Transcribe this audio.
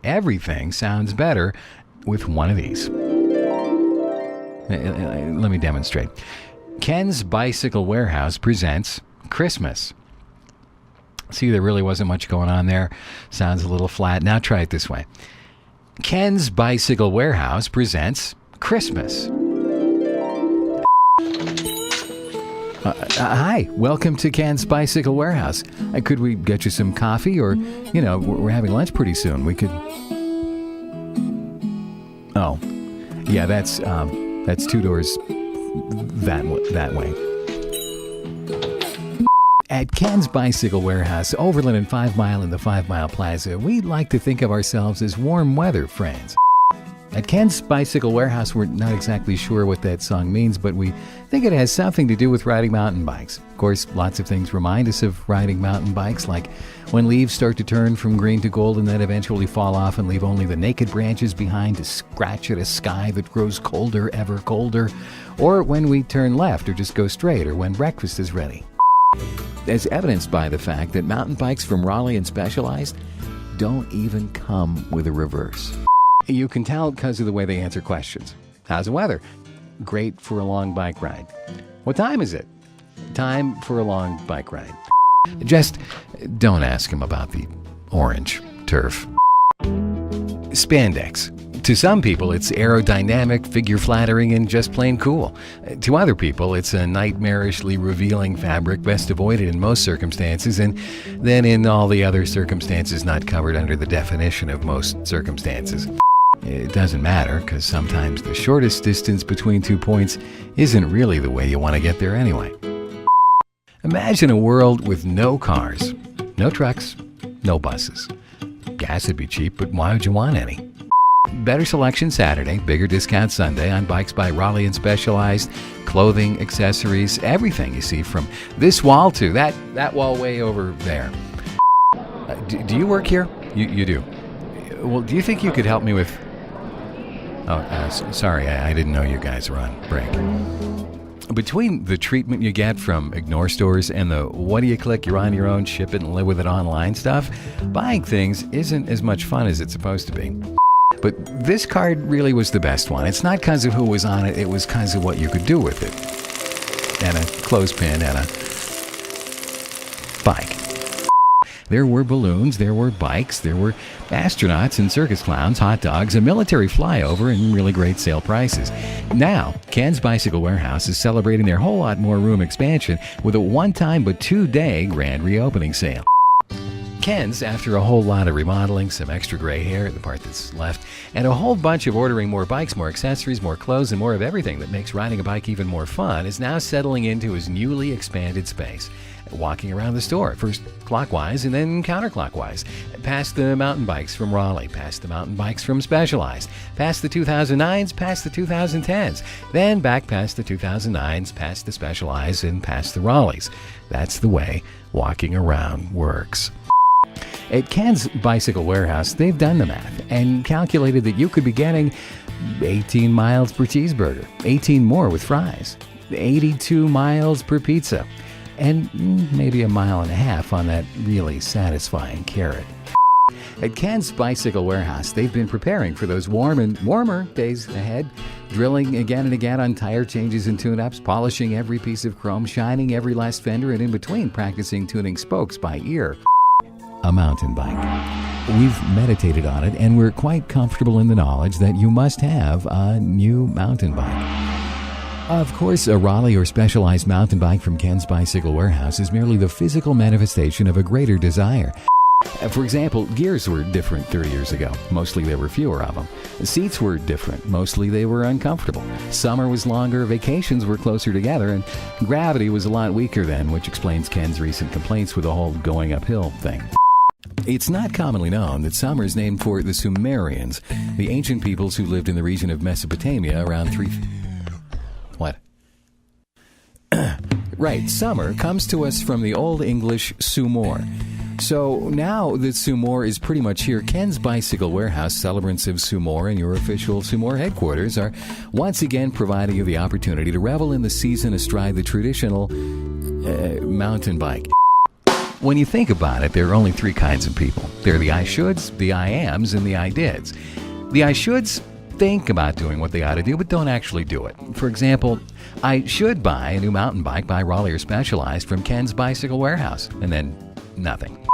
Everything sounds better with one of these. Let me demonstrate. Ken's Bicycle Warehouse presents Christmas. See, there really wasn't much going on there. Sounds a little flat. Now try it this way. Ken's Bicycle Warehouse presents Christmas. Hi, welcome to Ken's Bicycle Warehouse. Could we get you some coffee, or, we're having lunch pretty soon. We could... Oh, yeah, that's 2 doors that way. At Ken's Bicycle Warehouse, Overland and 5 Mile in the 5 Mile Plaza, we like to think of ourselves as warm weather friends. At Ken's Bicycle Warehouse, we're not exactly sure what that song means, but we think it has something to do with riding mountain bikes. Of course, lots of things remind us of riding mountain bikes, like when leaves start to turn from green to gold and then eventually fall off and leave only the naked branches behind to scratch at a sky that grows colder, ever colder, or when we turn left or just go straight, or when breakfast is ready. As evidenced by the fact that mountain bikes from Raleigh and Specialized don't even come with a reverse. You can tell because of the way they answer questions. How's the weather? Great for a long bike ride. What time is it? Time for a long bike ride. Just don't ask him about the orange turf. Spandex. To some people, it's aerodynamic, figure-flattering, and just plain cool. To other people, it's a nightmarishly revealing fabric best avoided in most circumstances, and then in all the other circumstances not covered under the definition of most circumstances. It doesn't matter, because sometimes the shortest distance between 2 points isn't really the way you want to get there anyway. Imagine a world with no cars, no trucks, no buses. Gas would be cheap, but why would you want any? Better selection Saturday, bigger discount Sunday on bikes by Raleigh and Specialized, clothing, accessories, everything you see from this wall to that wall way over there. Do you work here? You do. Well, do you think you could help me with... sorry, I didn't know you guys were on break. Between the treatment you get from Ignore stores and the what do you click, you're on your own, ship it and live with it online stuff, buying things isn't as much fun as it's supposed to be. But this card really was the best one. It's not because of who was on it, it was because of what you could do with it. And a clothespin and a bike. There were balloons, there were bikes, there were astronauts and circus clowns, hot dogs, a military flyover, and really great sale prices. Now, Ken's Bicycle Warehouse is celebrating their whole lot more room expansion with a one-time but 2-day grand reopening sale. Ken's, after a whole lot of remodeling, some extra gray hair, the part that's left, and a whole bunch of ordering more bikes, more accessories, more clothes, and more of everything that makes riding a bike even more fun, is now settling into his newly expanded space. Walking around the store, first clockwise and then counterclockwise, past the mountain bikes from Raleigh, past the mountain bikes from Specialized, past the 2009s, past the 2010s, then back past the 2009s, past the Specialized, and past the Raleighs. That's the way walking around works. At Ken's Bicycle Warehouse, they've done the math and calculated that you could be getting 18 miles per cheeseburger, 18 more with fries, 82 miles per pizza, and maybe 1.5 miles on that really satisfying carrot. At Ken's Bicycle Warehouse, they've been preparing for those warm and warmer days ahead, drilling again and again on tire changes and tune-ups, polishing every piece of chrome, shining every last fender, and in between practicing tuning spokes by ear. A mountain bike. We've meditated on it, and we're quite comfortable in the knowledge that you must have a new mountain bike. Of course, a Raleigh or Specialized mountain bike from Ken's Bicycle Warehouse is merely the physical manifestation of a greater desire. For example, gears were different 30 years ago. Mostly there were fewer of them. Seats were different. Mostly they were uncomfortable. Summer was longer, vacations were closer together, and gravity was a lot weaker then, which explains Ken's recent complaints with the whole going uphill thing. It's not commonly known that summer is named for the Sumerians, the ancient peoples who lived in the region of Mesopotamia around What? Right, summer comes to us from the Old English Sumor. So now that Sumor is pretty much here, Ken's Bicycle Warehouse, celebrants of Sumor and your official Sumor headquarters, are once again providing you the opportunity to revel in the season astride the traditional mountain bike. When you think about it, there are only three kinds of people. There are the I shoulds, the I ams, and the I dids. The I shoulds think about doing what they ought to do, but don't actually do it. For example, I should buy a new mountain bike by Raleigh or Specialized from Ken's Bicycle Warehouse, and then nothing.